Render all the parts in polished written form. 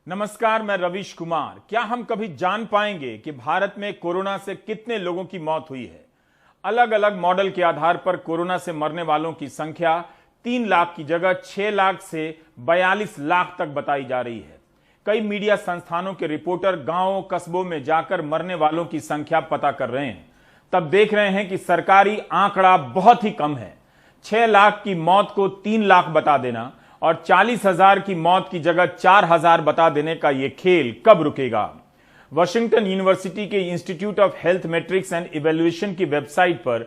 नमस्कार, मैं रवीश कुमार। क्या हम कभी जान पाएंगे कि भारत में कोरोना से कितने लोगों की मौत हुई है? अलग अलग मॉडल के आधार पर कोरोना से मरने वालों की संख्या 3 लाख की जगह 6 लाख से 42 लाख तक बताई जा रही है। कई मीडिया संस्थानों के रिपोर्टर गांवों कस्बों में जाकर मरने वालों की संख्या पता कर रहे हैं, तब देख रहे हैं कि सरकारी आंकड़ा बहुत ही कम है। 6 लाख की मौत को 3 लाख बता देना और 40,000 की मौत की जगह 4,000 बता देने का यह खेल कब रुकेगा? वाशिंगटन यूनिवर्सिटी के institute of health matrix and evaluation की वेबसाइट पर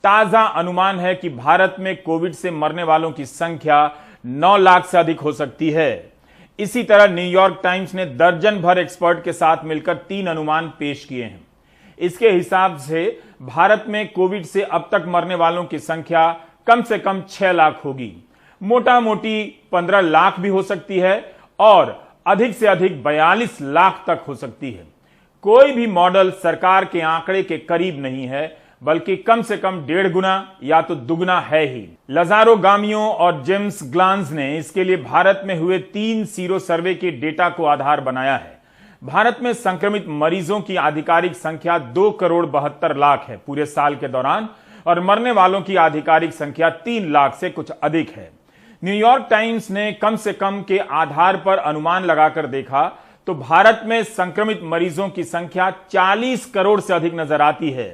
ताजा अनुमान है कि भारत में कोविड से मरने वालों की संख्या 9 लाख से अधिक हो सकती है। इसी तरह न्यूयॉर्क टाइम्स ने दर्जन भर एक्सपर्ट के साथ मिलकर 3 अनुमान पेश किए हैं। इसके हिसाब से भारत में कोविड से अब तक मरने वालों की संख्या कम से कम 6 लाख होगी। मोटा मोटी 15 लाख भी हो सकती है और अधिक से अधिक 42 लाख तक हो सकती है। कोई भी मॉडल सरकार के आंकड़े के करीब नहीं है, बल्कि कम से कम 1.5 गुना या तो दुगना है ही। लजारो गामियो और जेम्स ग्लांस ने इसके लिए भारत में हुए 3 सीरो सर्वे के डेटा को आधार बनाया है। भारत में संक्रमित मरीजों की आधिकारिक संख्या 2 करोड़ 72 लाख है पूरे साल के दौरान, और मरने वालों की आधिकारिक संख्या 3 लाख से कुछ अधिक है। न्यूयॉर्क टाइम्स ने कम से कम के आधार पर अनुमान लगाकर देखा तो भारत में संक्रमित मरीजों की संख्या 40 करोड़ से अधिक नजर आती है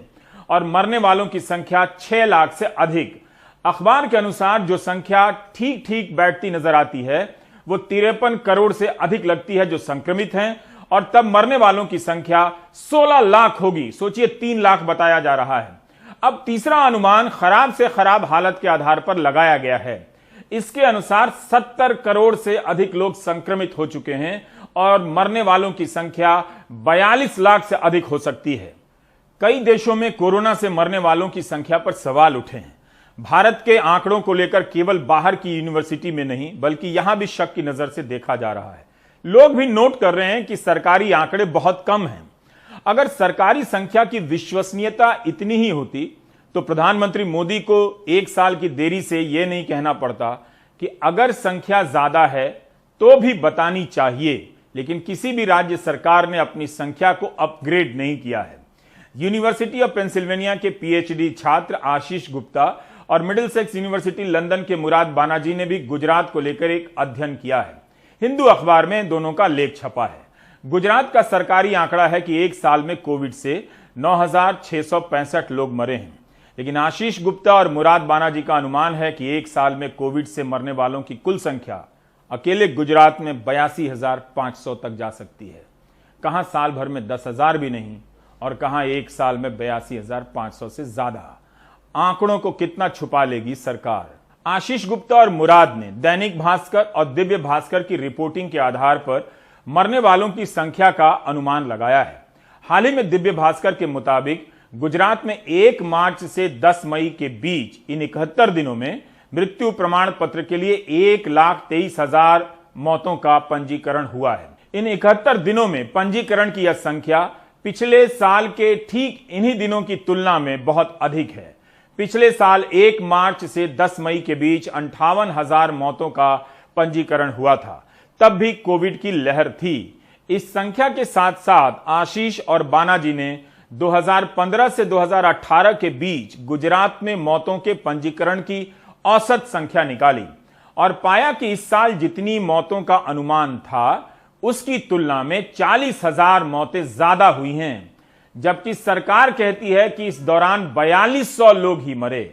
और मरने वालों की संख्या 6 लाख से अधिक। अखबार के अनुसार जो संख्या ठीक ठीक बैठती नजर आती है वो 53 करोड़ से अधिक लगती है जो संक्रमित हैं, और तब मरने वालों की संख्या 16 लाख होगी। सोचिए, 3 लाख बताया जा रहा है। अब तीसरा अनुमान खराब से खराब हालत के आधार पर लगाया गया है। इसके अनुसार 70 करोड़ से अधिक लोग संक्रमित हो चुके हैं और मरने वालों की संख्या 42 लाख से अधिक हो सकती है। कई देशों में कोरोना से मरने वालों की संख्या पर सवाल उठे हैं। भारत के आंकड़ों को लेकर केवल बाहर की यूनिवर्सिटी में नहीं, बल्कि यहां भी शक की नजर से देखा जा रहा है। लोग भी नोट कर रहे हैं कि सरकारी आंकड़े बहुत कम हैं। अगर सरकारी संख्या की विश्वसनीयता इतनी ही होती तो प्रधानमंत्री मोदी को 1 साल की देरी से यह नहीं कहना पड़ता कि अगर संख्या ज्यादा है तो भी बतानी चाहिए, लेकिन किसी भी राज्य सरकार ने अपनी संख्या को अपग्रेड नहीं किया है। यूनिवर्सिटी ऑफ पेंसिल्वेनिया के पीएचडी छात्र आशीष गुप्ता और मिडिलसेक्स यूनिवर्सिटी लंदन के मुराद बानाजी ने भी गुजरात को लेकर एक अध्ययन किया है। हिंदू अखबार में दोनों का लेख छपा है। गुजरात का सरकारी आंकड़ा है कि 1 साल में कोविड से 9,665 लोग मरे हैं, लेकिन आशीष गुप्ता और मुराद बानाजी का अनुमान है कि 1 साल में कोविड से मरने वालों की कुल संख्या अकेले गुजरात में 82,500 तक जा सकती है। कहां साल भर में 10,000 भी नहीं और कहां 1 साल में 82,500 से ज्यादा। आंकड़ों को कितना छुपा लेगी सरकार? आशीष गुप्ता और मुराद ने दैनिक भास्कर और दिव्य भास्कर की रिपोर्टिंग के आधार पर मरने वालों की संख्या का अनुमान लगाया है। हाल ही में दिव्य भास्कर के मुताबिक गुजरात में 1 मार्च से 10 मई के बीच इन 71 दिनों में मृत्यु प्रमाण पत्र के लिए 1,23,000 मौतों का पंजीकरण हुआ है। इन 71 दिनों में पंजीकरण की यह संख्या पिछले साल के ठीक इन्हीं दिनों की तुलना में बहुत अधिक है। पिछले साल 1 मार्च से 10 मई के बीच 58,000 मौतों का पंजीकरण हुआ था। तब भी कोविड की लहर थी। इस संख्या के साथ साथ आशीष और बानाजी ने 2015 से 2018 के बीच गुजरात में मौतों के पंजीकरण की औसत संख्या निकाली और पाया कि इस साल जितनी मौतों का अनुमान था उसकी तुलना में 40,000 मौतें ज्यादा हुई हैं, जबकि सरकार कहती है कि इस दौरान 4200 लोग ही मरे।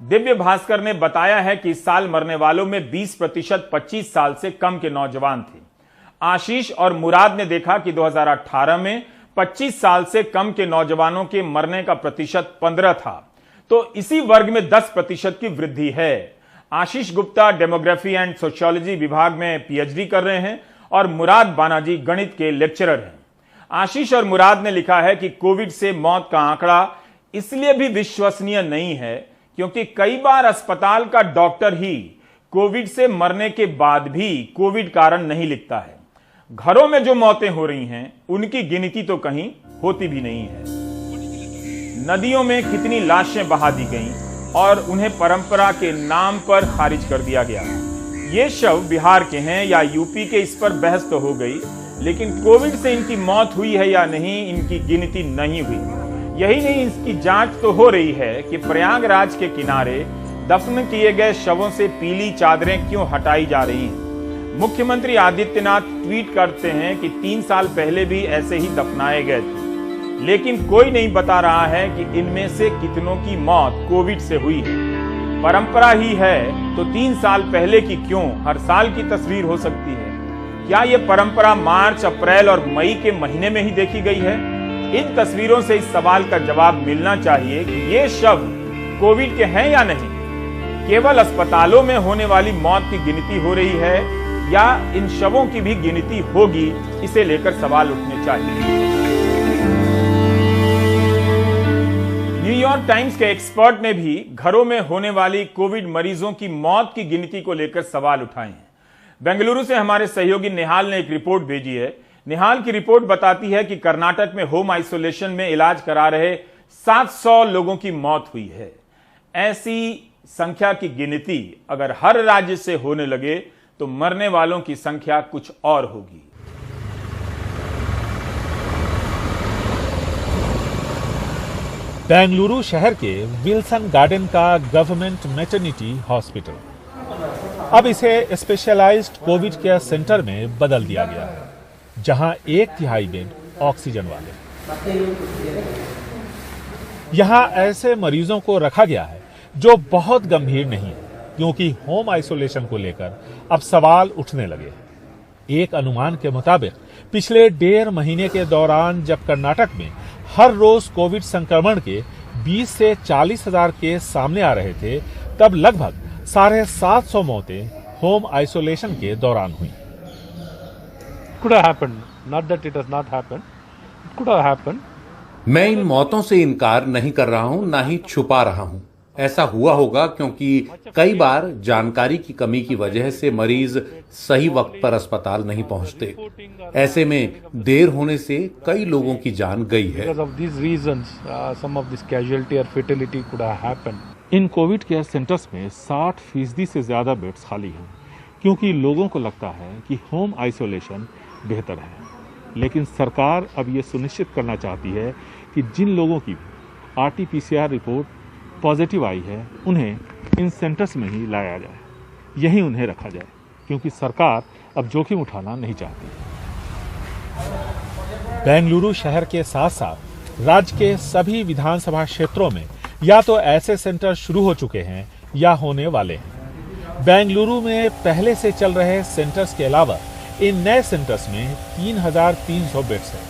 दिव्य भास्कर ने बताया है कि इस साल मरने वालों में 20% 25 साल से कम के नौजवान थे। आशीष और मुराद ने देखा कि 2018 में 25 साल से कम के नौजवानों के मरने का प्रतिशत 15 था, तो इसी वर्ग में 10% की वृद्धि है। Ashish Gupta demography and sociology विभाग में पीएचडी कर रहे हैं और मुराद बानाजी गणित के लेक्चरर हैं। आशीष और मुराद ने लिखा है कि कोविड से मौत का आंकड़ा इसलिए भी विश्वसनीय नहीं है क्योंकि कई बार अस्पताल का डॉक्टर ही कोविड से मरने के बाद भी कोविड कारण नहीं लिखता है। घरों में जो मौतें हो रही हैं उनकी गिनती तो कहीं होती भी नहीं है। नदियों में कितनी लाशें बहा दी गईं और उन्हें परंपरा के नाम पर खारिज कर दिया गया। ये शव बिहार के हैं या यूपी के, इस पर बहस तो हो गई, लेकिन कोविड से इनकी मौत हुई है या नहीं, इनकी गिनती नहीं हुई। यही नहीं, इसकी जांच तो हो रही है कि प्रयागराज के किनारे दफन किए गए शवों से पीली चादरें क्यों हटाई जा रही हैं। मुख्यमंत्री आदित्यनाथ ट्वीट करते हैं कि 3 साल पहले भी ऐसे ही दफनाए गए थे, लेकिन कोई नहीं बता रहा है कि इनमें से कितनों की मौत कोविड से हुई है। परंपरा ही है तो 3 साल पहले की क्यों हर साल की तस्वीर हो सकती है? क्या ये परंपरा मार्च, अप्रैल और मई के महीने में ही देखी गई है? इन तस्वीरों से इस सवाल का जवाब मिलना चाहिए कि ये शव कोविड के हैं या नहीं। केवल अस्पतालों में होने वाली मौत की गिनती हो रही है या इन शवों की भी गिनती होगी, इसे लेकर सवाल उठने चाहिए। न्यूयॉर्क टाइम्स के एक्सपर्ट ने भी घरों में होने वाली कोविड मरीजों की मौत की गिनती को लेकर सवाल उठाए हैं। बेंगलुरु से हमारे सहयोगी निहाल ने एक रिपोर्ट भेजी है। निहाल की रिपोर्ट बताती है कि कर्नाटक में होम आइसोलेशन में इलाज करा रहे 700 लोगों की मौत हुई है। ऐसी संख्या की गिनती अगर हर राज्य से होने लगे तो मरने वालों की संख्या कुछ और होगी। बेंगलुरु शहर के विल्सन गार्डन का गवर्नमेंट मैटरनिटी हॉस्पिटल अब इसे स्पेशलाइज्ड कोविड केयर सेंटर में बदल दिया गया है, जहां 1/3 बेड ऑक्सीजन वाले। यहां ऐसे मरीजों को रखा गया है जो बहुत गंभीर नहीं है, क्योंकि होम आइसोलेशन को लेकर अब सवाल उठने लगे हैं। एक अनुमान के मुताबिक पिछले 1.5 महीने के दौरान जब कर्नाटक में हर रोज कोविड संक्रमण के 20 से 40 हजार केस सामने आ रहे थे, तब लगभग 750 मौतें होम आइसोलेशन के दौरान हुई। Could have happened, not that it has not happened. It could have happened. मैं इन मौतों से इनकार नहीं कर रहा हूं, ना ही छुपा रहा हूं। ऐसा हुआ होगा क्योंकि कई बार जानकारी की कमी की वजह से मरीज सही वक्त पर अस्पताल नहीं पहुंचते। ऐसे में देर होने से कई लोगों की जान गई है। Because of these reasons, some of this casualty or fatality could have happened. In Covid care centres में 60% से ज्यादा बेड्स खाली हैं, क्योंकि लोगों को लगता है कि होम आइसोलेशन बेहतर है। लेकिन सरकार अब ये सुनिश्चित करना चाहती है कि जिन लोगों की RT-PCR रिपोर्ट पॉजिटिव आई है, उन्हें इन सेंटर्स में ही लाया जाए, यहीं उन्हें रखा जाए, क्योंकि सरकार अब जोखिम उठाना नहीं चाहती। बेंगलुरु शहर के साथ साथ राज्य के सभी विधानसभा क्षेत्रों में या तो ऐसे सेंटर शुरू हो चुके हैं या होने वाले हैं। बेंगलुरु में पहले से चल रहे सेंटर्स के अलावा इन नए सेंटर्स में 3,300 बेड्स हैं,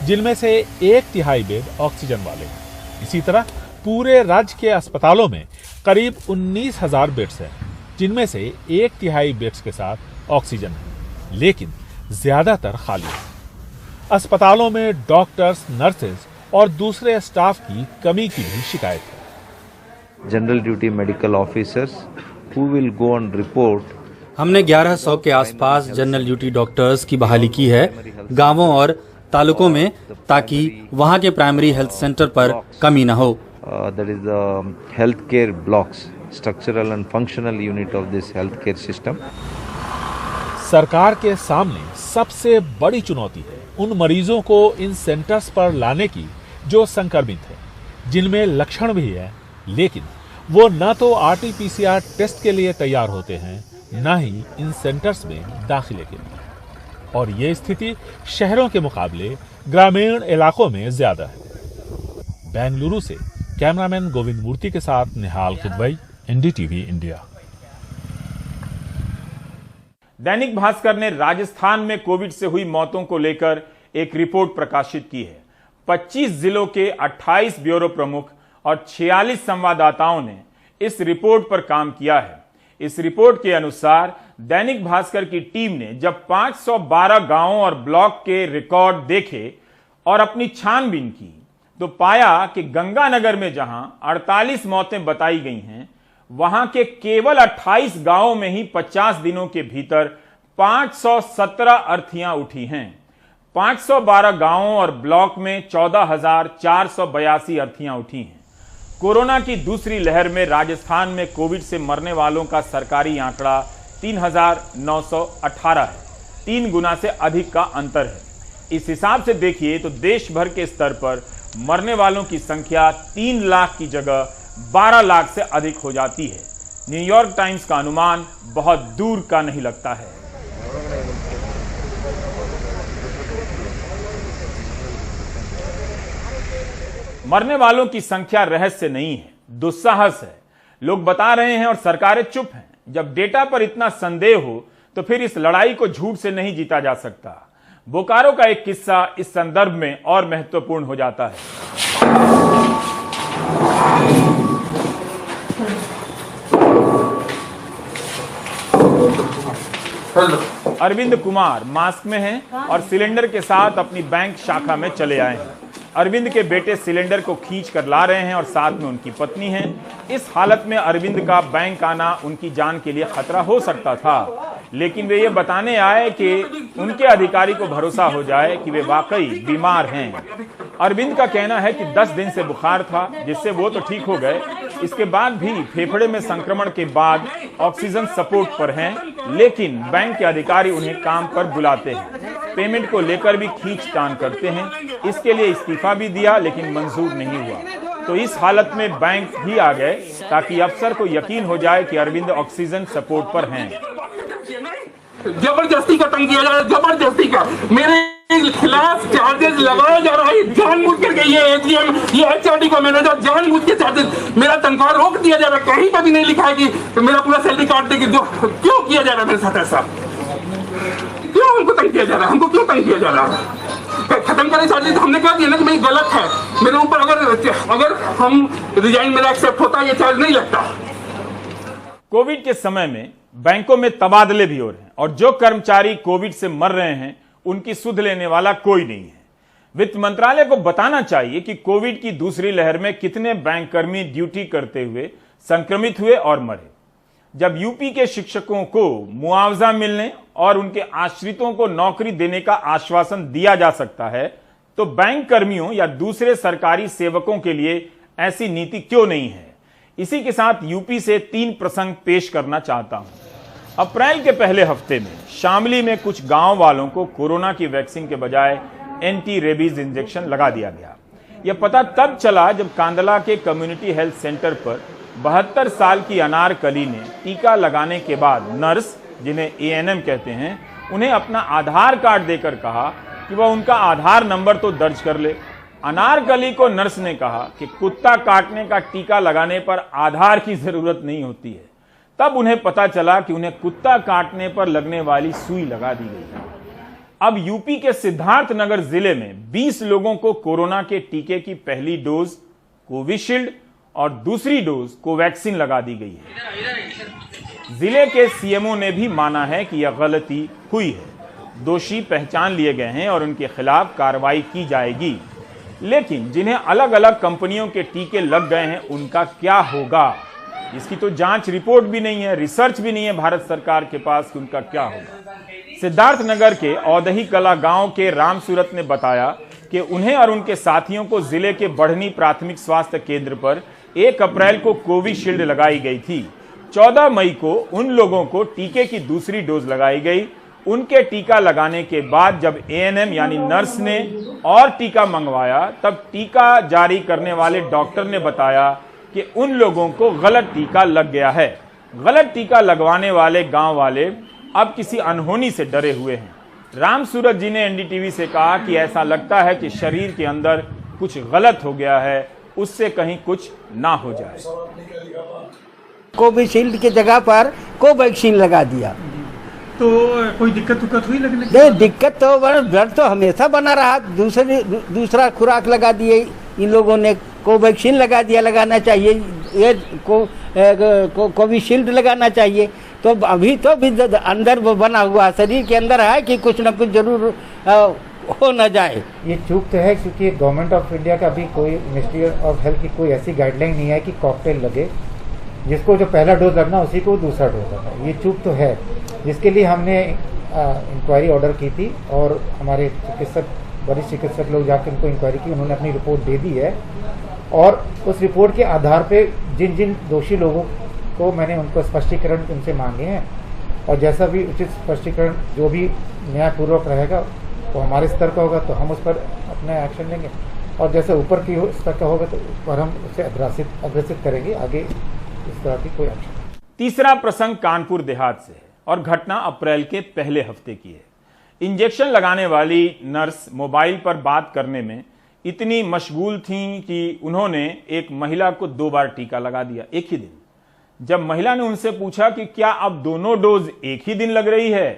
जिनमें से 1/3 बेड ऑक्सीजन वाले हैं। इसी तरह पूरे राज्य के अस्पतालों में करीब 19,000 बेड्स हैं, जिनमें से 1/3 बेड्स के साथ ऑक्सीजन है, लेकिन ज्यादातर खाली है। अस्पतालों में डॉक्टर्स, नर्सेज और दूसरे स्टाफ की कमी की भी शिकायत है। General duty medical officers who will go on report. हमने 1100 के आसपास जनरल ड्यूटी डॉक्टर्स की बहाली की है गांवों और तालुकों में, ताकि वहां के प्राइमरी हेल्थ सेंटर पर कमी न हो। That is the healthcare blocks, structural and functional unit of this healthcare system. सरकार के सामने सबसे बड़ी चुनौती है उन मरीजों को इन सेंटर्स पर लाने की जो संक्रमित है, जिनमें लक्षण भी है, लेकिन वो न तो RT-PCR टेस्ट के लिए तैयार होते हैं, न ही इन सेंटर्स में दाखिले के लिए। और ये स्थिति शहरों के मुकाबले ग्रामीण इलाकों में ज्यादा है। बेंगलुरु से कैमरामैन गोविंद मूर्ति के साथ निहाल किदवई, NDTV इंडिया। दैनिक भास्कर ने राजस्थान में कोविड से हुई मौतों को लेकर एक रिपोर्ट प्रकाशित की है। 25 जिलों के 28 ब्यूरो प्रमुख और 46 संवाददाताओं ने इस रिपोर्ट पर काम किया है। इस रिपोर्ट के अनुसार दैनिक भास्कर की टीम ने जब 512 गांवों और ब्लॉक के रिकॉर्ड देखे और अपनी छानबीन की, तो पाया कि गंगानगर में जहां 48 मौतें बताई गई हैं, वहां के केवल 28 गांवों में ही 50 दिनों के भीतर 517 अर्थियां उठी हैं। 512 गांवों और ब्लॉक में 14,482 अर्थियां उठी हैं। कोरोना की दूसरी लहर में राजस्थान में कोविड से मरने वालों का सरकारी आंकड़ा 3,918 है। 3 गुना से अधिक का अंतर है। इस हिसाब से देखिए तो देश भर के स्तर पर मरने वालों की संख्या 3 लाख की जगह 12 लाख से अधिक हो जाती है। न्यूयॉर्क टाइम्स का अनुमान बहुत दूर का नहीं लगता है। मरने वालों की संख्या रहस्य नहीं है, दुस्साहस है। लोग बता रहे हैं और सरकारें चुप हैं। जब डेटा पर इतना संदेह हो तो फिर इस लड़ाई को झूठ से नहीं जीता जा सकता। बोकारो का एक किस्सा इस संदर्भ में और महत्वपूर्ण हो जाता है। अरविंद कुमार मास्क में हैं और सिलेंडर के साथ अपनी बैंक शाखा में चले आए हैं। अरविंद के बेटे सिलेंडर को खींच कर ला रहे हैं और साथ में उनकी पत्नी है। इस हालत में अरविंद का बैंक आना उनकी जान के लिए खतरा हो सकता था, लेकिन वे ये बताने आए कि उनके अधिकारी को भरोसा हो जाए कि वे वाकई बीमार हैं। अरविंद का कहना है कि 10 दिन से बुखार था, जिससे वो तो ठीक हो गए। इसके बाद भी फेफड़े में संक्रमण के बाद ऑक्सीजन सपोर्ट पर हैं, लेकिन बैंक के अधिकारी उन्हें काम पर बुलाते हैं। पेमेंट को लेकर भी खींचतान करते हैं। इसके लिए इस्तीफा भी दिया, लेकिन मंजूर नहीं हुआ। तो इस हालत में बैंक भी आ गए ताकि अफसर को यकीन हो जाए कि अरविंद ऑक्सीजन सपोर्ट पर हैं। जबरदस्ती का तंग किया जा रहा है, जबरदस्ती का मेरे खिलाफ चार्जेस लगाया जा रहा है जानबूझ करके। ये एटीएम, ये एचआरडी को मैनेजर जानबूझ के चार्जेस, मेरा तनख्वाह रोक दिया जा रहा है। कहीं पर भी नहीं लिखा है कि मेरा पूरा सैलरी काट देगी। क्यों किया जा रहा है मेरे साथ ऐसा? क्यों हमको तंग किया जा रहा है? हमको क्यों तंग किया जा रहा है? खत्म करें चार्जेस। हमने कहा दिया ना कि मेरी गलत है, मेरे ऊपर अगर हम रिजाइन मेरा एक्सेप्ट होता ये चार्ज नहीं लगता। कोविड के समय में बैंकों में तबादले भी हो रहे हैं और जो कर्मचारी कोविड से मर रहे हैं उनकी सुध लेने वाला कोई नहीं है। वित्त मंत्रालय को बताना चाहिए कि कोविड की दूसरी लहर में कितने बैंककर्मी ड्यूटी करते हुए संक्रमित हुए और मरे। जब यूपी के शिक्षकों को मुआवजा मिलने और उनके आश्रितों को नौकरी देने का आश्वासन दिया जा सकता है, तो बैंक कर्मियों या दूसरे सरकारी सेवकों के लिए ऐसी नीति क्यों नहीं है? इसी के साथ यूपी से 3 प्रसंग पेश करना चाहता हूं। अप्रैल के पहले हफ्ते में शामली में कुछ गांव वालों को कोरोना की वैक्सीन के बजाय एंटी रेबीज इंजेक्शन लगा दिया गया। यह पता तब चला जब कांदला के कम्युनिटी हेल्थ सेंटर पर 72 साल की अनारकली ने टीका लगाने के बाद नर्स, जिन्हें एएनएम कहते हैं, उन्हें अपना आधार कार्ड देकर कहा कि वह उनका आधार नंबर तो दर्ज कर ले। अनारकली को नर्स ने कहा कि कुत्ता काटने का टीका लगाने पर आधार की जरूरत नहीं होती है। तब उन्हें पता चला कि उन्हें कुत्ता काटने पर लगने वाली सुई लगा दी गई। अब यूपी के सिद्धार्थनगर जिले में 20 लोगों को कोरोना के टीके की पहली डोज कोविशील्ड और दूसरी डोज कोवैक्सीन लगा दी गई है। जिले के सीएमओ ने भी माना है कि यह गलती हुई है। दोषी पहचान लिए गए हैं और उनके खिलाफ कार्रवाई की जाएगी। लेकिन जिन्हें अलग अलग कंपनियों के टीके लग गए हैं उनका क्या होगा? इसकी तो जांच रिपोर्ट भी नहीं है, रिसर्च भी नहीं है भारत सरकार के पास कि उनका क्या होगा। सिद्धार्थनगर के औदही कला गांव के राम सूरत ने बताया कि उन्हें और उनके साथियों को जिले के बढ़नी प्राथमिक स्वास्थ्य केंद्र पर 1 अप्रैल को कोविशील्ड लगाई गई थी। 14 मई को उन लोगों को टीके की दूसरी डोज लगाई गई। उनके टीका लगाने के बाद जब एएनएम यानी नर्स ने और टीका मंगवाया, तब टीका जारी करने वाले डॉक्टर ने बताया कि उन लोगों को गलत टीका लग गया है। गलत टीका लगवाने वाले गांव वाले अब किसी अनहोनी से डरे हुए हैं। राम सूरत जी ने एनडीटीवी से कहा कि ऐसा लगता है कि शरीर के अंदर कुछ गलत हो गया है, उससे कहीं कुछ ना हो जाए। कोविशील्ड की जगह पर कोवैक्सीन लगा दिया तो कोई दिक्कत हुई लगने? नहीं, दिक्कत तो डर तो हमेशा बना रहा। दूसरा खुराक लगा दिए इन लोगों ने, कोवैक्सीन लगा दिया। लगाना चाहिए ये कोविशील्ड लगाना चाहिए। तो अभी तो भी अंदर वो बना हुआ शरीर के अंदर है कि कुछ न कुछ जरूर हो न जाए। ये चूक तो है क्योंकि गवर्नमेंट ऑफ इंडिया का भी कोई मिनिस्ट्री ऑफ हेल्थ की कोई ऐसी गाइडलाइन नहीं है कि कॉकटेल लगे, जिसको जो पहला डोज लगना उसी को दूसरा डोज लगना। ये चूक तो है, जिसके लिए हमने इंक्वायरी ऑर्डर की थी और हमारे चिकित्सक, वरिष्ठ चिकित्सक लोग जाकर उनको इंक्वायरी की, उन्होंने अपनी रिपोर्ट दे दी है। और उस रिपोर्ट के आधार पे जिन जिन दोषी लोगों को मैंने उनको स्पष्टीकरण उनसे मांगे हैं, और जैसा भी उचित स्पष्टीकरण जो भी न्यायपूर्वक रहेगा वो हमारे स्तर का होगा तो हम उस पर अपना एक्शन लेंगे, और जैसे ऊपर की स्तर का होगा तो उस पर हम उसे अग्रसित करेंगे आगे इस तरह की कोई एक्शन। तीसरा प्रसंग कानपुर देहात से है और घटना अप्रैल के पहले हफ्ते की है। इंजेक्शन लगाने वाली नर्स मोबाइल पर बात करने में इतनी मशगूल थीं कि उन्होंने एक महिला को 2 बार टीका लगा दिया एक ही दिन। जब महिला ने उनसे पूछा कि क्या अब दोनों डोज एक ही दिन लग रही है,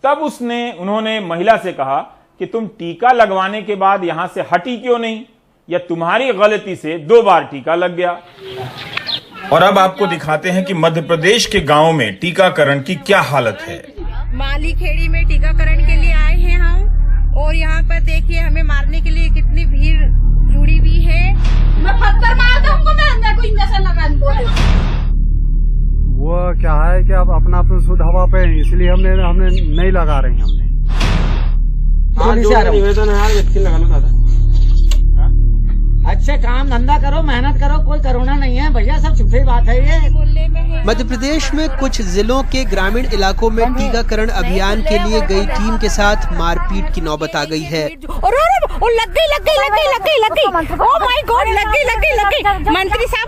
तब उन्होंने महिला से कहा कि तुम टीका लगवाने के बाद यहां से हटी क्यों नहीं, या तुम्हारी गलती से 2 बार टीका लग गया। और अब आपको दिखाते हैं कि मध्य प्रदेश के गांवों में टीकाकरण की क्या हालत है। माली खेड़ी में टीकाकरण के लिए आए हैं हम, और यहाँ पर देखिए हमें मारने के लिए कितनी भीड़ जुड़ी हुई है। मैं पत्थर मार दूंगा, मैं कोई इंजेक्शन लगा दूंगा। वो क्या है कि अब अपना शुद्ध हवा पे, इसलिए हमने नहीं लगा रहे हैं। हमने निवेदन है वैक्सीन लगा लो दादा। अच्छे काम धंधा करो, मेहनत करो, कोई कोरोना नहीं है भैया, सब झूठी बात है ये। मध्य प्रदेश में कुछ जिलों के ग्रामीण इलाकों में टीकाकरण अभियान के लिए गई टीम के साथ मारपीट की नौबत आ गई है। लग गई ओह माय गॉड, लग गई मंत्री साहब,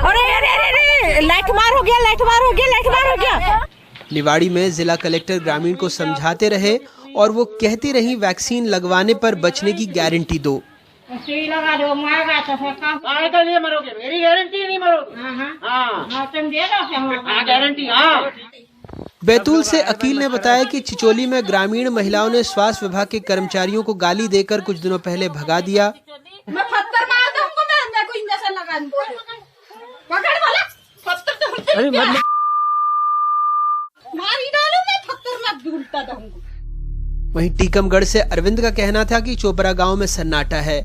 अरे लाइट मार हो गया। निवाड़ी में जिला कलेक्टर ग्रामीण को समझाते रहे और वो कहती रही वैक्सीन लगवाने पर बचने की गारंटी दो। लगा दो, मारेगा तो मरोगे, मेरी गारंटी नहीं मरोगे। गारंटी। बैतूल से अकील ने बताया कि चिचोली में ग्रामीण महिलाओं ने स्वास्थ्य विभाग के कर्मचारियों को गाली देकर कुछ दिनों पहले भगा दिया। मैं पत्थर मार दूंगा, मैं कोई इंजेक्शन लगा दूंगा। पकड़ वाला पत्थर तो मारी डालू, मैं पत्थर मत ढूंढता दूंगा। वहीं टीकमगढ़ से अरविंद का कहना था कि चोपड़ा गांव में सन्नाटा है।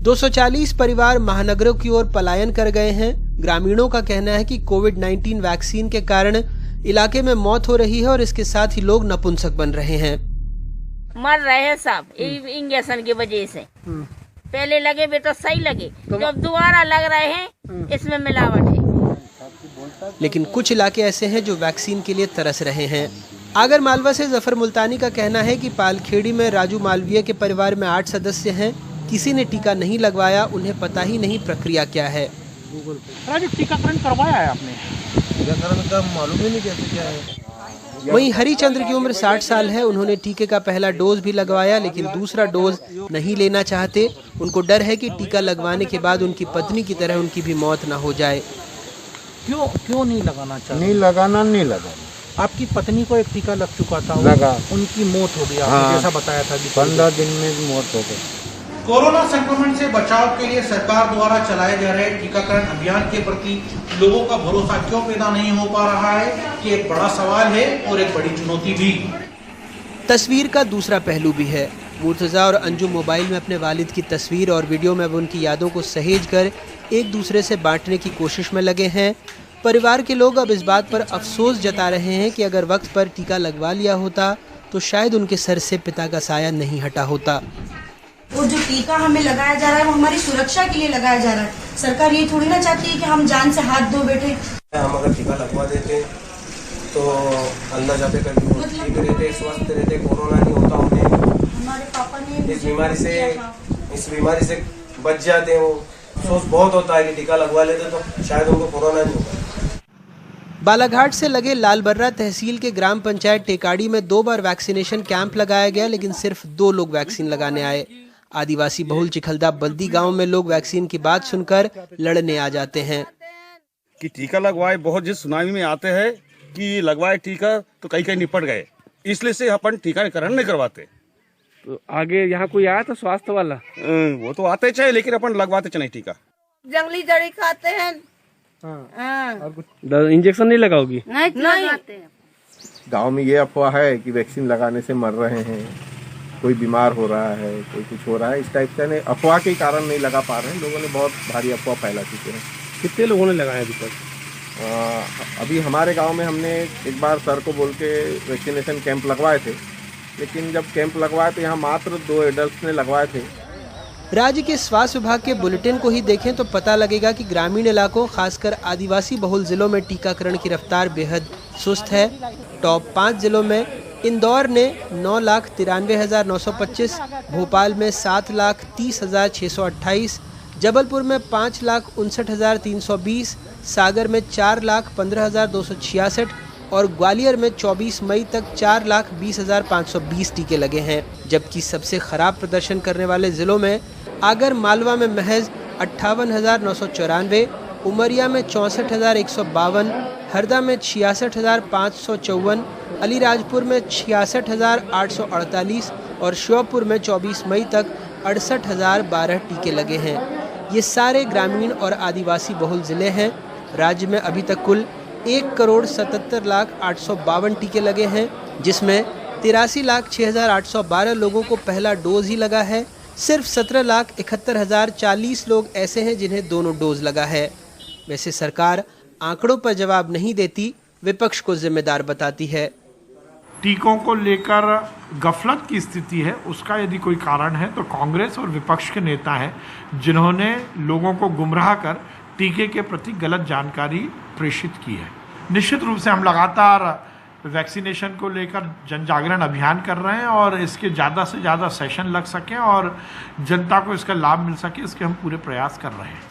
240 परिवार महानगरों की ओर पलायन कर गए हैं। ग्रामीणों का कहना है कि कोविड-19 वैक्सीन के कारण इलाके में मौत हो रही है और इसके साथ ही लोग नपुंसक बन रहे हैं। मर रहे हैं सब इंजेक्शन की वजह से। पहले लगे भी तो सही लगे, जब दोबारा लग रहे हैं इसमें मिलावट है। लेकिन कुछ इलाके ऐसे हैं जो वैक्सीन के लिए तरस रहे हैं। आगर मालवा से जफर मुल्तानी का कहना है कि पालखेड़ी में राजू मालवीय के परिवार में 8 सदस्य हैं। किसी ने टीका नहीं लगवाया, उन्हें पता ही नहीं प्रक्रिया क्या है। राजू, टीकाकरण करवाया है आपने? टीकाकरण का मालूम ही नहीं कैसे क्या है। वहीं हरिचंद्र की उम्र 60 साल है। उन्होंने टीके का पहला डोज भी लगवाया, लेकिन दूसरा डोज नहीं लेना चाहते। उनको डर है कि टीका लगवाने के बाद उनकी पत्नी की तरह उनकी भी मौत न हो जाए। क्यों नहीं लगाना चाहते? नहीं लगाना। आपकी पत्नी को एक टीका लग चुका था, लगा, उनकी मौत हो गई। आपने जैसा बताया था 15 दिन में मौत हो गई। कोरोना संक्रमण से बचाव के लिए सरकार द्वारा चलाए जा रहे टीकाकरण अभियान के प्रति लोगों का भरोसा क्यों पैदा नहीं हो पा रहा है, ये एक बड़ा सवाल है और एक बड़ी चुनौती भी। तस्वीर का दूसरा पहलू भी है। मुर्तजा और अंजुम मोबाइल में अपने वालिद की तस्वीर और वीडियो में वो उनकी यादों को सहेज कर एक दूसरे से बांटने की कोशिश में लगे हैं। परिवार के लोग अब इस बात पर अफसोस जता रहे हैं कि अगर वक्त पर टीका लगवा लिया होता तो शायद उनके सर से पिता का साया नहीं हटा होता। और जो टीका हमें लगाया जा रहा है वो हमारी सुरक्षा के लिए लगाया जा रहा है। सरकार ये थोड़ी ना चाहती है कि हम जान से हाथ धो बैठे। हम अगर टीका लगवा देते तो अंदर जाते कभी ठीक रहते, स्वस्थ रहते, कोरोना नहीं होता उन्हें। हमारे पापा ने इस बीमारी से बच जाते हैं। वो अफसोस बहुत होता है कि टीका लगवा लेते तो शायद उनको कोरोना नहीं होता। बालाघाट से लगे लालबर्रा तहसील के ग्राम पंचायत टेकाड़ी में 2 बार वैक्सीनेशन कैंप लगाया गया, लेकिन सिर्फ 2 लोग वैक्सीन लगाने आए। आदिवासी बहुल चिखलदा बल्दी गांव में लोग वैक्सीन की बात सुनकर लड़ने आ जाते हैं कि टीका लगवाए। बहुत जिस सुनामी में आते हैं कि लगवाए टीका तो कई निपट गए, इसलिए से अपन टीकाकरण नहीं करवाते। तो आगे यहाँ कोई आया था स्वास्थ्य वाला? वो तो आते चाहिए, लेकिन अपन लगवाते चाहिए टीका। जंगली जड़ी खाते हैं। इंजेक्शन नहीं लगाओगी? नहीं लगाते हैं। गांव में ये अफवाह है कि वैक्सीन लगाने से मर रहे हैं, कोई बीमार हो रहा है, कोई कुछ हो रहा है, इस टाइप से अफवाह के कारण नहीं लगा पा रहे हैं। लोगों ने बहुत भारी अफवाह फैला चुके हैं। कितने लोगों ने लगाया अभी तक? अभी हमारे गांव में हमने एक बार सर को बोल के वैक्सीनेशन कैंप लगवाए थे, लेकिन जब कैंप लगवाए तो यहाँ मात्र 2 एडल्ट ने लगवाए थे राज्य के स्वास्थ्य विभाग के बुलेटिन को ही देखें तो पता लगेगा कि ग्रामीण इलाकों खासकर आदिवासी बहुल जिलों में टीकाकरण की रफ्तार बेहद सुस्त है। टॉप 5 जिलों में इंदौर ने 9,93,925, भोपाल में 7,30,628, जबलपुर में 5,59,320, सागर में 4,15,266 और ग्वालियर में 24 मई तक 4,20,520 टीके लगे हैं। जबकि सबसे खराब प्रदर्शन करने वाले जिलों में आगर मालवा में महज 58,994, उमरिया में 64,152, हरदा में 66,554, अलीराजपुर में 66,848 और श्योपुर में 24 मई तक 68,012 टीके लगे हैं। ये सारे ग्रामीण और आदिवासी बहुल जिले हैं। राज्य में अभी तक कुल 1,77,08,52 टीके लगे हैं, जिसमें 83,06,812 लोगों को पहला डोज ही लगा है। सिर्फ 17,71,040 लोग ऐसे हैं जिन्हें दोनों डोज लगा है। वैसे सरकार आंकड़ों पर जवाब नहीं देती, विपक्ष को जिम्मेदार बताती है। टीकों को लेकर गफलत की स्थिति है, उसका यदि कोई कारण है तो कांग्रेस और विपक्ष के नेता हैं जिन्होंने लोगों को गुमराह कर टीके के प्रति गलत जानकारी प्रेषित की है। निश्चित रूप से हम लगातार वैक्सीनेशन को लेकर जन जागरण अभियान कर रहे हैं और इसके ज़्यादा से ज़्यादा सेशन लग सकें और जनता को इसका लाभ मिल सके, इसके हम पूरे प्रयास कर रहे हैं।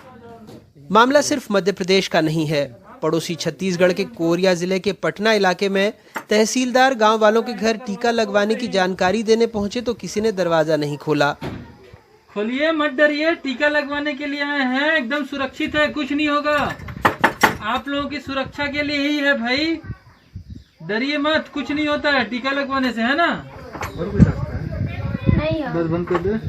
मामला सिर्फ मध्य प्रदेश का नहीं है। पड़ोसी छत्तीसगढ़ के कोरिया जिले के पटना इलाके में तहसीलदार गांव वालों के घर टीका लगवाने की जानकारी देने पहुंचे तो किसी ने दरवाजा नहीं खोला। खोलिए, मत डरिए, टीका लगवाने के लिए आए हैं, एकदम सुरक्षित है, कुछ नहीं होगा। आप लोगों की सुरक्षा के लिए ही है भाई, डरिए मत, कुछ नहीं होता है टीका लगवाने से, है ना? और कोई रास्ता है? नहीं, बस बंद कर दे।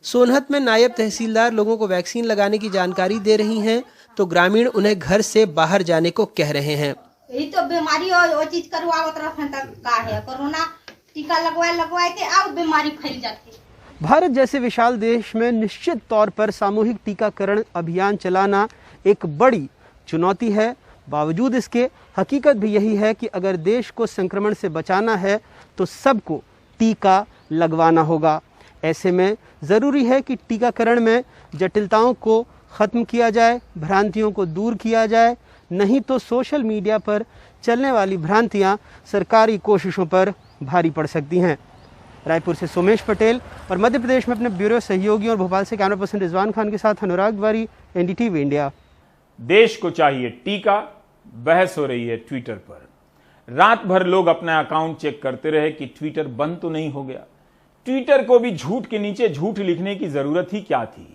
सोनहत में नायब तहसीलदार लोगों को वैक्सीन लगाने की जानकारी दे रही हैं तो ग्रामीण उन्हें घर से बाहर जाने को कह रहे हैं। यही तो बीमारी वो चीज करवावत रहन तक का है, कोरोना टीका लगवाए के अब बीमारी फैल जाती है। भारत जैसे विशाल देश में निश्चित तौर पर सामूहिक टीकाकरण अभियान चलाना एक बड़ी चुनौती है। बावजूद इसके हकीकत भी यही है कि अगर देश को संक्रमण से बचाना है तो सबको टीका लगवाना होगा। ऐसे में ज़रूरी है कि टीकाकरण में जटिलताओं को ख़त्म किया जाए, भ्रांतियों को दूर किया जाए, नहीं तो सोशल मीडिया पर चलने वाली भ्रांतियां सरकारी कोशिशों पर भारी पड़ सकती हैं। रायपुर से सोमेश पटेल और मध्य प्रदेश में अपने ब्यूरो सहयोगी और भोपाल से कैमरा पर्सन रिजवान खान के साथ अनुराग द्वारी, NDTV इंडिया। देश को चाहिए टीका, बहस हो रही है ट्विटर पर। रात भर लोग अपना अकाउंट चेक करते रहे कि ट्विटर बंद तो नहीं हो गया। ट्विटर को भी झूठ के नीचे झूठ लिखने की जरूरत ही क्या थी?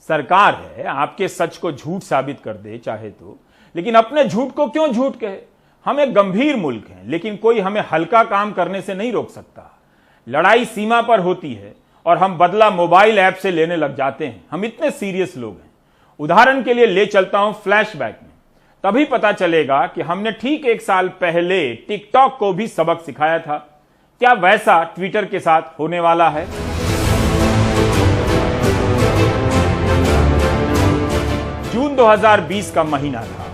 सरकार है, आपके सच को झूठ साबित कर दे चाहे तो, लेकिन अपने झूठ को क्यों झूठ कहे? हम एक गंभीर मुल्क हैं, लेकिन कोई हमें हल्का काम करने से नहीं रोक सकता। लड़ाई सीमा पर होती है और हम बदला मोबाइल ऐप से लेने लग जाते हैं। हम इतने सीरियस लोग हैं। उदाहरण के लिए ले चलता हूं फ्लैशबैक में, तभी पता चलेगा कि हमने ठीक 1 साल पहले टिकटॉक को भी सबक सिखाया था। क्या वैसा ट्विटर के साथ होने वाला है? जून 2020 का महीना था।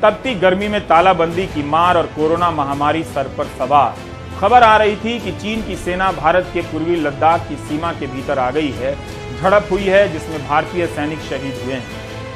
तपती गर्मी में तालाबंदी की मार और कोरोना महामारी सर पर सवार। खबर आ रही थी कि चीन की सेना भारत के पूर्वी लद्दाख की सीमा के भीतर आ गई है। झड़प हुई है जिसमें भारतीय सैनिक शहीद हुए हैं।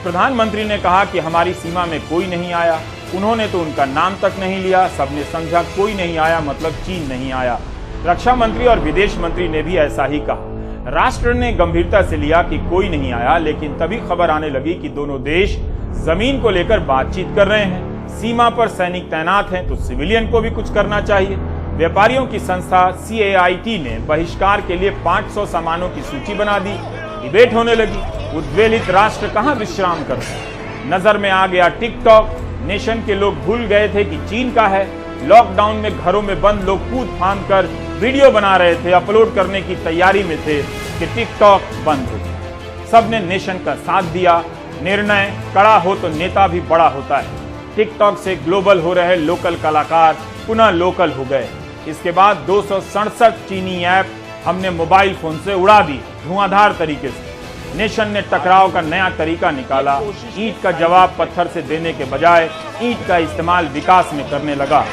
प्रधानमंत्री ने कहा कि हमारी सीमा में कोई नहीं आया। उन्होंने तो उनका नाम तक नहीं लिया। सबने समझा कोई नहीं आया मतलब चीन नहीं आया। रक्षा मंत्री और विदेश मंत्री ने भी ऐसा ही कहा। राष्ट्र ने गंभीरता से लिया कि कोई नहीं आया, लेकिन तभी खबर आने लगी कि दोनों देश जमीन को लेकर बातचीत कर रहे हैं। सीमा पर सैनिक तैनात हैं तो सिविलियन को भी कुछ करना चाहिए। व्यापारियों की संस्था CAIT ने बहिष्कार के लिए 500 सामानों की सूची बना दी। डिबेट होने लगी। उद्वेलित राष्ट्र कहां विश्राम करता। नजर में आ गया टिकटॉक। नेशन के लोग भूल गए थे कि चीन का है। लॉकडाउन में घरों में बंद लोग कूद फांद कर वीडियो बना रहे थे, अपलोड करने की तैयारी में थे कि टिकटॉक बंद हो गया। सबने नेशन का साथ दिया। निर्णय कड़ा हो तो नेता भी बड़ा होता है। टिकटॉक से ग्लोबल हो रहे लोकल कलाकार पुनः लोकल हो गए। इसके बाद 267 चीनी ऐप हमने मोबाइल फोन से उड़ा दी धुआंधार तरीके से। नेशन ने टकराव का नया तरीका निकाला। ईंट का जवाब पत्थर से देने के बजाय ईंट का इस्तेमाल विकास में करने लगा।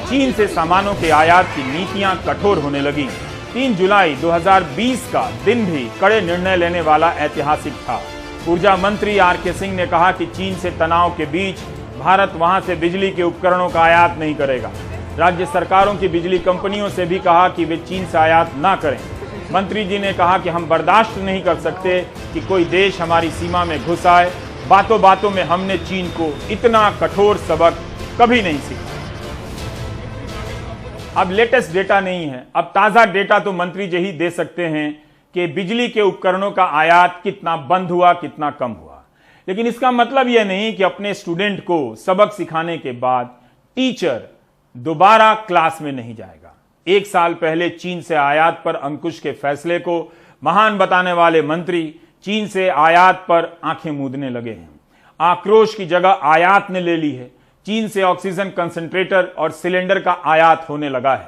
चीन से सामानों के आयात की नीतियां कठोर होने लगी। 3 जुलाई 2020 का दिन भी कड़े निर्णय लेने वाला ऐतिहासिक था। ऊर्जा मंत्री आर.के. सिंह ने कहा कि चीन से तनाव के बीच भारत वहां से बिजली के उपकरणों का आयात नहीं करेगा। राज्य सरकारों की बिजली कंपनियों से भी कहा कि वे चीन से आयात ना करें। मंत्री जी ने कहा कि हम बर्दाश्त नहीं कर सकते कि कोई देश हमारी सीमा में घुस आए। बातों बातों में हमने चीन को इतना कठोर सबक कभी नहीं सीखा। अब लेटेस्ट डेटा नहीं है, अब ताजा डेटा तो मंत्री जी ही दे सकते हैं कि बिजली के उपकरणों का आयात कितना बंद हुआ, कितना कम हुआ। लेकिन इसका मतलब यह नहीं कि अपने स्टूडेंट को सबक सिखाने के बाद टीचर दोबारा क्लास में नहीं जाएगा। 1 साल पहले चीन से आयात पर अंकुश के फैसले को महान बताने वाले मंत्री चीन से आयात पर आंखें मूंदने लगे हैं। आक्रोश की जगह आयात ने ले ली है। चीन से ऑक्सीजन कंसंट्रेटर और सिलेंडर का आयात होने लगा है।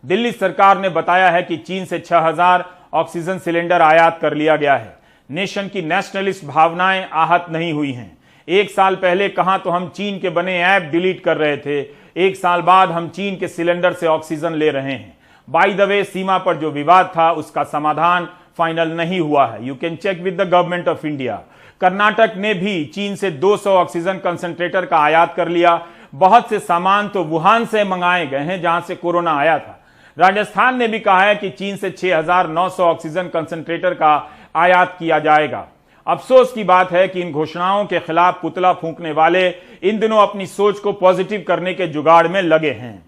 दिल्ली सरकार ने बताया है कि चीन से 6000 ऑक्सीजन सिलेंडर आयात कर लिया गया है। नेशन की नेशनलिस्ट भावनाएं आहत नहीं हुई हैं। 1 साल पहले कहां तो हम चीन के बने ऐप डिलीट कर रहे थे, 1 साल बाद हम चीन के सिलेंडर से ऑक्सीजन ले रहे हैं। बाय द वे, सीमा पर जो विवाद था उसका समाधान फाइनल नहीं हुआ है। You can check with the government of India. Karnataka ने भी चीन से 200 ऑक्सीजन कंसंट्रेटर का आयात कर लिया। बहुत से सामान तो वुहान से मंगाए गए हैं जहां से कोरोना आया था। राजस्थान ने भी कहा है कि चीन से 6900 ऑक्सीजन कंसंट्रेटर का आयात किया जाएगा। अफसोस की बात है कि इन घोषणाओं के खिलाफ पुतला फूंकने वाले इन दिनों अपनी सोच को पॉजिटिव करने के जुगाड़ में लगे हैं।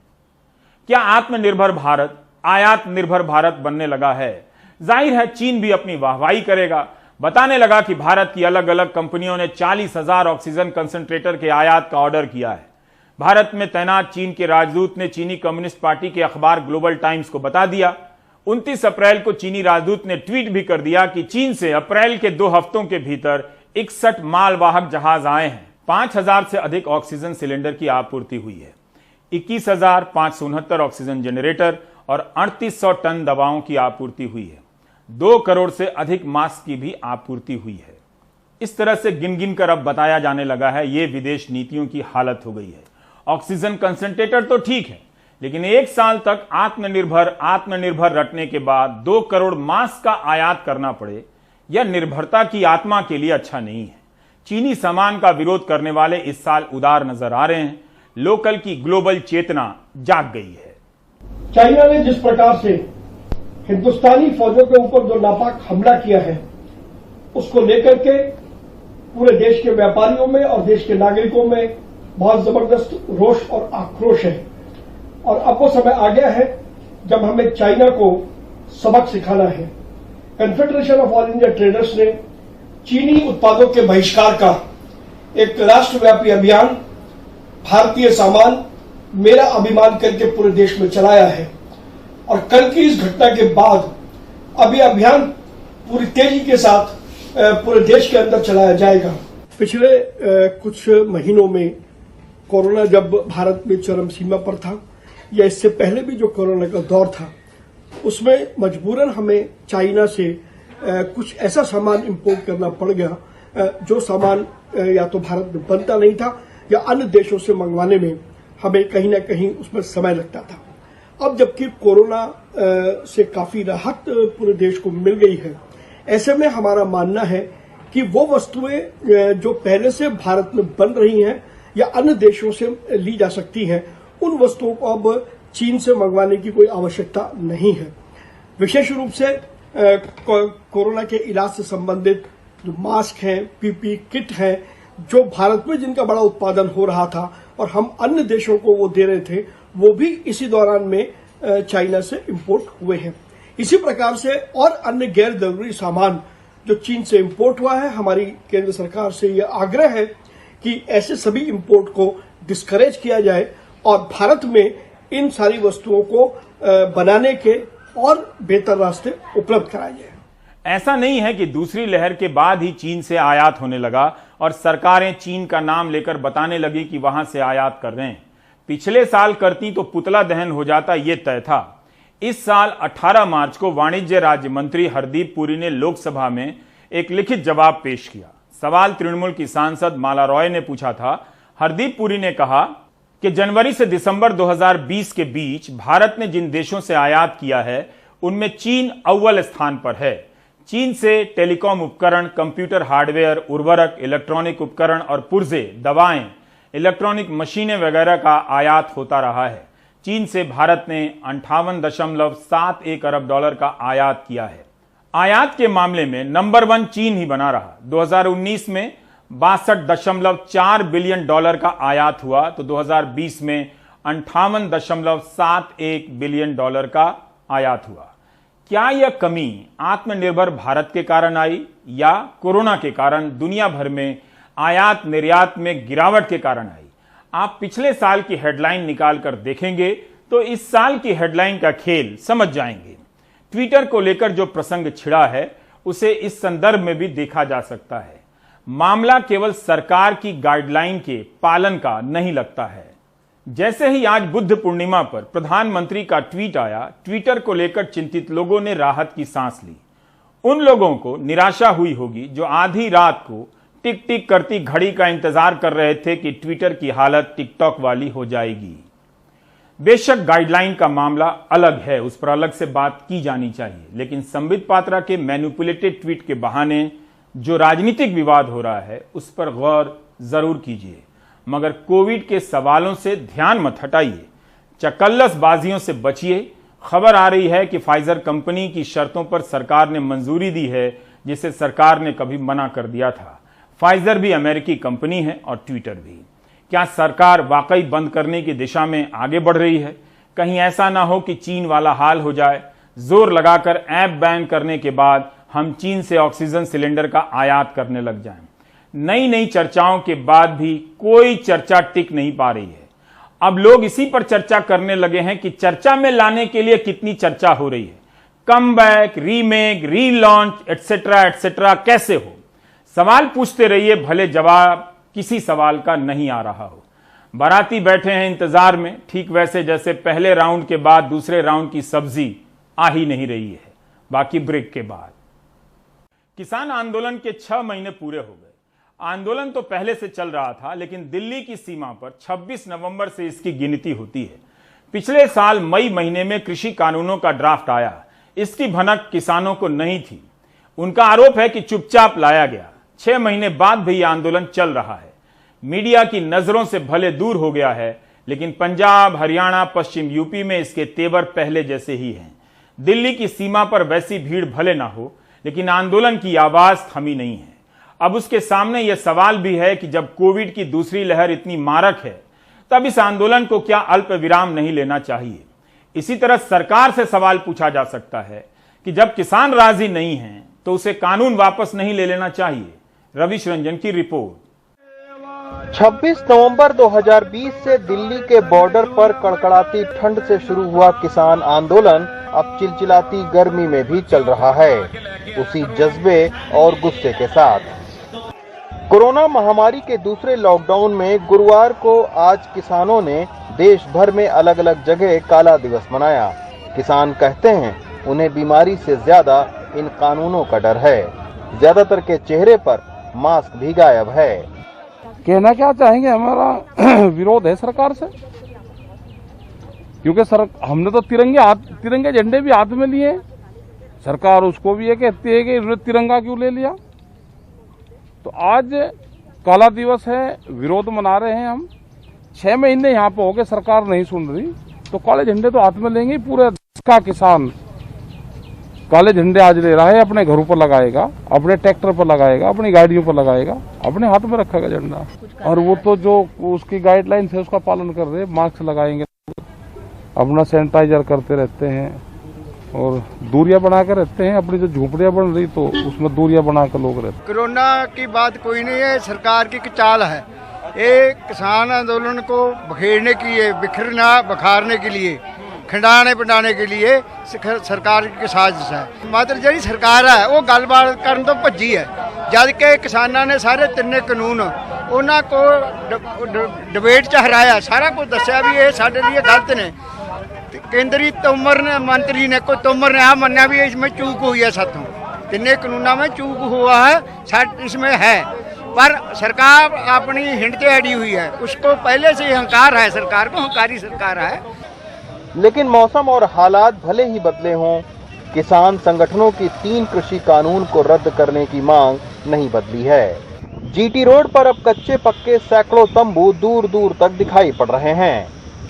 क्या आत्मनिर्भर भारत आयात निर्भर भारत बनने लगा है? जाहिर है चीन भी अपनी वाहवाही करेगा। बताने लगा कि भारत की अलग अलग कंपनियों ने 40,000 ऑक्सीजन कंसंट्रेटर के आयात का ऑर्डर किया है। भारत में तैनात चीन के राजदूत ने चीनी कम्युनिस्ट पार्टी के अखबार ग्लोबल टाइम्स को बता दिया। 29 अप्रैल को चीनी राजदूत ने ट्वीट भी कर दिया कि चीन से अप्रैल के 2 हफ्तों के भीतर 61 मालवाहक जहाज आए हैं। 5000 से अधिक ऑक्सीजन सिलेंडर की आपूर्ति हुई है। 21,569 ऑक्सीजन जनरेटर और 3800 टन दवाओं की आपूर्ति हुई है। 2 करोड़ से अधिक मास्क की भी आपूर्ति हुई है। इस तरह से गिन गिन कर अब बताया जाने लगा है ये विदेश नीतियों की हालत हो गई है। ऑक्सीजन कंसंट्रेटर तो ठीक है, लेकिन 1 साल तक आत्मनिर्भर रटने के बाद 2 करोड़ मास्क का आयात करना पड़े, यह निर्भरता की आत्मा के लिए अच्छा नहीं है। चीनी सामान का विरोध करने वाले इस साल उदार नजर आ रहे हैं। लोकल की ग्लोबल चेतना जाग गई है। चाइना ने जिस प्रकार से हिंदुस्तानी फौजों के ऊपर जो नापाक हमला किया है, उसको लेकर के पूरे देश के व्यापारियों में और देश के नागरिकों में बहुत जबरदस्त रोष और आक्रोश है। और अब वो समय आ गया है जब हमें चाइना को सबक सिखाना है। Confederation of all India traders ने चीनी उत्पादों के बहिष्कार का एक राष्ट्रव्यापी अभियान भारतीय सामान मेरा अभिमान करके पूरे देश में चलाया है। और कल की इस घटना के बाद अब यह अभियान पूरी तेजी के साथ पूरे देश के अंदर चलाया जाएगा। पिछले कुछ महीनों में कोरोना जब भारत में चरम सीमा पर था, या इससे पहले भी जो कोरोना का दौर था, उसमें मजबूरन हमें चाइना से कुछ ऐसा सामान इंपोर्ट करना पड़ गया जो सामान या तो भारत में बनता नहीं था या अन्य देशों से मंगवाने में हमें कहीं ना कहीं उसमें समय लगता था। अब जबकि कोरोना से काफी राहत पूरे देश को मिल गई है, ऐसे में हमारा मानना है कि वो वस्तुएं जो पहले से भारत में बन रही हैं या अन्य देशों से ली जा सकती हैं, उन वस्तुओं को अब चीन से मंगवाने की कोई आवश्यकता नहीं है। विशेष रूप से कोरोना के इलाज से संबंधित जो मास्क हैं, पीपी किट हैं, जो भारत में जिनका बड़ा उत्पादन हो रहा था और हम अन्य देशों को वो दे रहे थे, वो भी इसी दौरान में चाइना से इंपोर्ट हुए हैं। इसी प्रकार से और अन्य गैर जरूरी सामान जो चीन से इंपोर्ट हुआ है, हमारी केंद्र सरकार से यह आग्रह है कि ऐसे सभी इंपोर्ट को डिस्करेज किया जाए और भारत में इन सारी वस्तुओं को बनाने के और बेहतर रास्ते उपलब्ध कराए जाए। ऐसा नहीं है कि दूसरी लहर के बाद ही चीन से आयात होने लगा और सरकारें चीन का नाम लेकर बताने लगी कि वहां से आयात कर रहे हैं। पिछले साल करती तो पुतला दहन हो जाता, यह तय था। इस साल 18 मार्च को वाणिज्य राज्य मंत्री हरदीप पुरी ने लोकसभा में एक लिखित जवाब पेश किया। सवाल तृणमूल की सांसद माला रॉय ने पूछा था। हरदीप पुरी ने कहा कि जनवरी से दिसंबर 2020 के बीच भारत ने जिन देशों से आयात किया है उनमें चीन अव्वल स्थान पर है। चीन से टेलीकॉम उपकरण, कंप्यूटर हार्डवेयर, उर्वरक, इलेक्ट्रॉनिक उपकरण और पुर्जे, दवाएं, इलेक्ट्रॉनिक मशीनें वगैरह का आयात होता रहा है। चीन से भारत ने 58.71 अरब डॉलर का आयात किया है। आयात के मामले में नंबर 1 चीन ही बना रहा। 2019 में 62.4 बिलियन डॉलर का आयात हुआ तो 2020 में 58.71 बिलियन डॉलर का आयात हुआ। क्या यह कमी आत्मनिर्भर भारत के कारण आई या कोरोना के कारण दुनिया भर में आयात निर्यात में गिरावट के कारण आई? आप पिछले साल की हेडलाइन निकालकर देखेंगे तो इस साल की हेडलाइन का खेल समझ जाएंगे। ट्विटर को लेकर जो प्रसंग छिड़ा है उसे इस संदर्भ में भी देखा जा सकता है। मामला केवल सरकार की गाइडलाइन के पालन का नहीं लगता है। जैसे ही आज बुद्ध पूर्णिमा पर प्रधानमंत्री का ट्वीट आया, ट्विटर को लेकर चिंतित लोगों ने राहत की सांस ली। उन लोगों को निराशा हुई होगी जो आधी रात को टिक टिक करती घड़ी का इंतजार कर रहे थे कि ट्विटर की हालत टिकटॉक वाली हो जाएगी। बेशक गाइडलाइन का मामला अलग है, उस पर अलग से बात की जानी चाहिए, लेकिन संबित पात्रा के मैनिपुलेटेड ट्वीट के बहाने जो राजनीतिक विवाद हो रहा है उस पर गौर जरूर कीजिए, मगर कोविड के सवालों से ध्यान मत हटाइए। चकल्लसबाजियों से बचिए। खबर आ रही है कि फाइजर कंपनी की शर्तों पर सरकार ने मंजूरी दी है, जिसे सरकार ने कभी मना कर दिया था। फाइजर भी अमेरिकी कंपनी है और ट्विटर भी। क्या सरकार वाकई बंद करने की दिशा में आगे बढ़ रही है? कहीं ऐसा ना हो कि चीन वाला हाल हो जाए। जोर लगाकर ऐप बैन करने के बाद हम चीन से ऑक्सीजन सिलेंडर का आयात करने लग जाएं। नई नई चर्चाओं के बाद भी कोई चर्चा टिक नहीं पा रही है। अब लोग इसी पर चर्चा करने लगे हैं कि चर्चा में लाने के लिए कितनी चर्चा हो रही है। Comeback, remake, relaunch etcetera etcetera कैसे हो? सवाल पूछते रहिए, भले जवाब किसी सवाल का नहीं आ रहा हो। बाराती बैठे हैं इंतजार में, ठीक वैसे जैसे पहले राउंड के बाद दूसरे राउंड की सब्जी आ ही नहीं रही है, बाकी ब्रेक के बाद। किसान आंदोलन के 6 महीने पूरे हो गए। आंदोलन तो पहले से चल रहा था, लेकिन दिल्ली की सीमा पर 26 नवंबर से इसकी गिनती होती है। पिछले साल मई महीने में कृषि कानूनों का ड्राफ्ट आया, इसकी भनक किसानों को नहीं थी। उनका आरोप है कि चुपचाप लाया गया। 6 महीने बाद भी यह आंदोलन चल रहा है। मीडिया की नजरों से भले दूर हो गया है, लेकिन पंजाब, हरियाणा, पश्चिम यूपी में इसके तेवर पहले जैसे ही हैं। दिल्ली की सीमा पर वैसी भीड़ भले ना हो, लेकिन आंदोलन की आवाज थमी नहीं है। अब उसके सामने यह सवाल भी है कि जब कोविड की दूसरी लहर इतनी मारक है, तब इस आंदोलन को क्या अल्प विराम नहीं लेना चाहिए? इसी तरह सरकार से सवाल पूछा जा सकता है कि जब किसान राजी नहीं हैं, तो उसे कानून वापस नहीं ले लेना चाहिए। रविश रंजन की रिपोर्ट। 26 नवंबर 2020 से दिल्ली के बॉर्डर पर कड़कड़ाती ठंड से शुरू हुआ किसान आंदोलन अब चिलचिलाती गर्मी में भी चल रहा है, उसी जज्बे और गुस्से के साथ। कोरोना महामारी के दूसरे लॉकडाउन में गुरुवार को आज किसानों ने देश भर में अलग अलग जगह काला दिवस मनाया। किसान कहते हैं उन्हें बीमारी से ज्यादा इन कानूनों का डर है। ज्यादातर के चेहरे पर मास्क भी गायब है। कहना क्या चाहेंगे, हमारा विरोध है सरकार से, क्योंकि हमने तो तिरंगे झंडे भी हाथ में लिए। सरकार उसको भी ये कहती है कि तिरंगा क्यों ले लिया। तो आज काला दिवस है, विरोध मना रहे हैं हम। 6 महीने यहाँ पे हो गए, सरकार नहीं सुन रही, तो काले झंडे तो हाथ में लेंगे। पूरे देश का किसान काले झंडे आज ले रहा है, अपने घरों पर लगाएगा, अपने ट्रैक्टर पर लगाएगा, अपनी गाड़ियों पर लगाएगा, अपने हाथ में रखेगा झंडा। और वो तो जो उसकी गाइडलाइन है उसका पालन कर रहे हैं। मास्क लगाएंगे, अपना सैनिटाइजर करते रहते हैं और दूरियां बना कर रहते हैं। अपनी जो झोपड़ियां बन रही तो उसमें दूरियां बना कर लोग रहते हैं। कोरोना की बात कोई नहीं है, सरकार की चाल है। ये किसान आंदोलन को बखेरने के लिए, बखारने के लिए, खिंडाने पिंडाने के लिए सरकार की साजिश है। मात्र जी सरकार है वो गलबात करन तो भज्जी है, जद कि किसानों ने सारे 3 कानून उन्होंने को डिबेट च हराया, सारा कुछ दसिया भी ये साडे लिए गलत ने। केंद्रीय मंत्री ने आ मन्या भी इसमें चूक हुई है, साथों 3 कानूनों में चूक हुआ है, इसमें है। पर सरकार अपनी हिंड से अड़ी हुई है, उसको पहले से अहंकार है, सरकार को अहंकारी सरकार है। लेकिन मौसम और हालात भले ही बदले हों, किसान संगठनों की 3 कृषि कानून को रद्द करने की मांग नहीं बदली है। जीटी रोड पर अब कच्चे पक्के सैकड़ों तंबू दूर दूर तक दिखाई पड़ रहे हैं।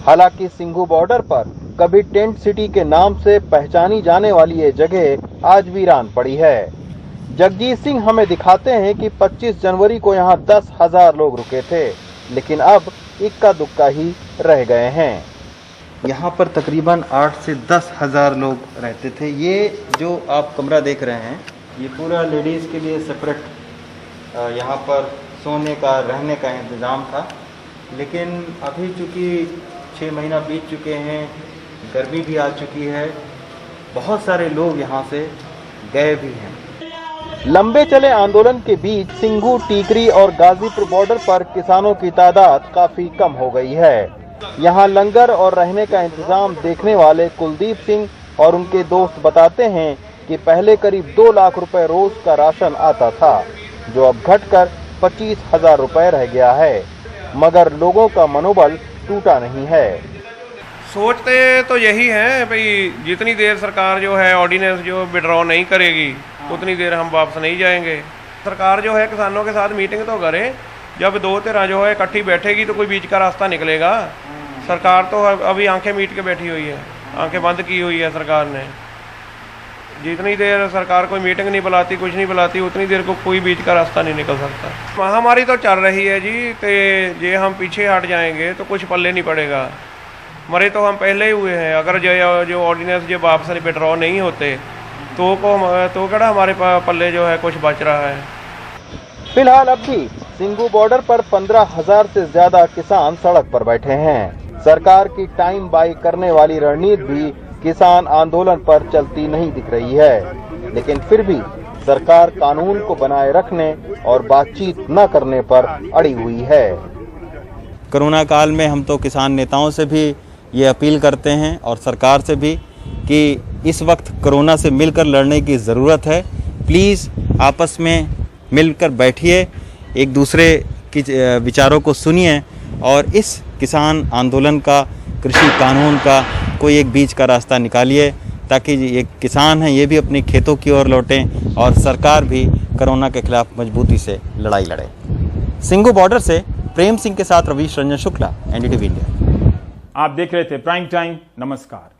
हालांकि सिंघू बॉर्डर पर कभी टेंट सिटी के नाम से पहचानी जाने वाली ये जगह आज वीरान पड़ी है। जगजीत सिंह हमें दिखाते हैं कि 25 जनवरी को यहाँ 10,000 लोग रुके थे, लेकिन अब इक्का दुक्का ही रह गए हैं। यहाँ पर तकरीबन 8 से 10,000 लोग रहते थे। ये जो आप कमरा देख रहे हैं, ये पूरा लेडीज़ के लिए सेपरेट यहाँ पर सोने का, रहने का इंतज़ाम था। लेकिन अभी चूँकि 6 महीना बीत चुके हैं, गर्मी भी आ चुकी है, बहुत सारे लोग यहाँ से गए भी हैं। लंबे चले आंदोलन के बीच सिंघू, टीकरी और गाजीपुर बॉर्डर पर किसानों की तादाद काफी कम हो गई है। यहाँ लंगर और रहने का इंतजाम देखने वाले कुलदीप सिंह और उनके दोस्त बताते हैं कि पहले करीब 2 लाख रुपए रोज का राशन आता था, जो अब घटकर 25,000 रुपए रह गया है, मगर लोगों का मनोबल टूटा नहीं है। सोचते तो यही है भाई, जितनी देर सरकार जो है ऑर्डिनेंस जो विड्रॉ नहीं करेगी उतनी देर हम वापस नहीं जाएंगे। सरकार जो है किसानों के साथ मीटिंग तो करे, जब 2 धिरां जो है इकट्ठी बैठेगी तो कोई बीच का रास्ता निकलेगा। सरकार तो अभी आंखें मीट के बैठी हुई है, आंखें बंद की हुई है सरकार ने। जितनी देर सरकार कोई मीटिंग नहीं बुलाती, कुछ नहीं बुलाती, उतनी देर को कोई बीच का रास्ता नहीं निकल सकता। महामारी तो चल रही है जी, तो ये हम पीछे हट जाएंगे तो कुछ पल्ले नहीं पड़ेगा। मरे तो हम पहले ही हुए हैं। अगर जो ऑर्डिनेंस जो वापस विड्रॉ नहीं होते तो क्या हमारे पल्ले जो है कुछ बच रहा है। फिलहाल अब भी सिंघू बॉर्डर पर 15,000 से ज्यादा किसान सड़क पर बैठे हैं। सरकार की टाइम बाई करने वाली रणनीति भी किसान आंदोलन पर चलती नहीं दिख रही है, लेकिन फिर भी सरकार कानून को बनाए रखने और बातचीत न करने पर अड़ी हुई है। कोरोना काल में हम तो किसान नेताओं से भी ये अपील करते हैं और सरकार से भी कि इस वक्त कोरोना से मिलकर लड़ने की ज़रूरत है। प्लीज़ आपस में मिलकर बैठिए, एक दूसरे की विचारों को सुनिए और इस किसान आंदोलन का, कृषि कानून का कोई एक बीच का रास्ता निकालिए, ताकि ये किसान हैं ये भी अपनी खेतों की ओर लौटें और सरकार भी कोरोना के खिलाफ मजबूती से लड़ाई लड़े। सिंघू बॉर्डर से प्रेम सिंह के साथ रवीश रंजन शुक्ला, NDTV इंडिया। आप देख रहे थे प्राइम टाइम। नमस्कार।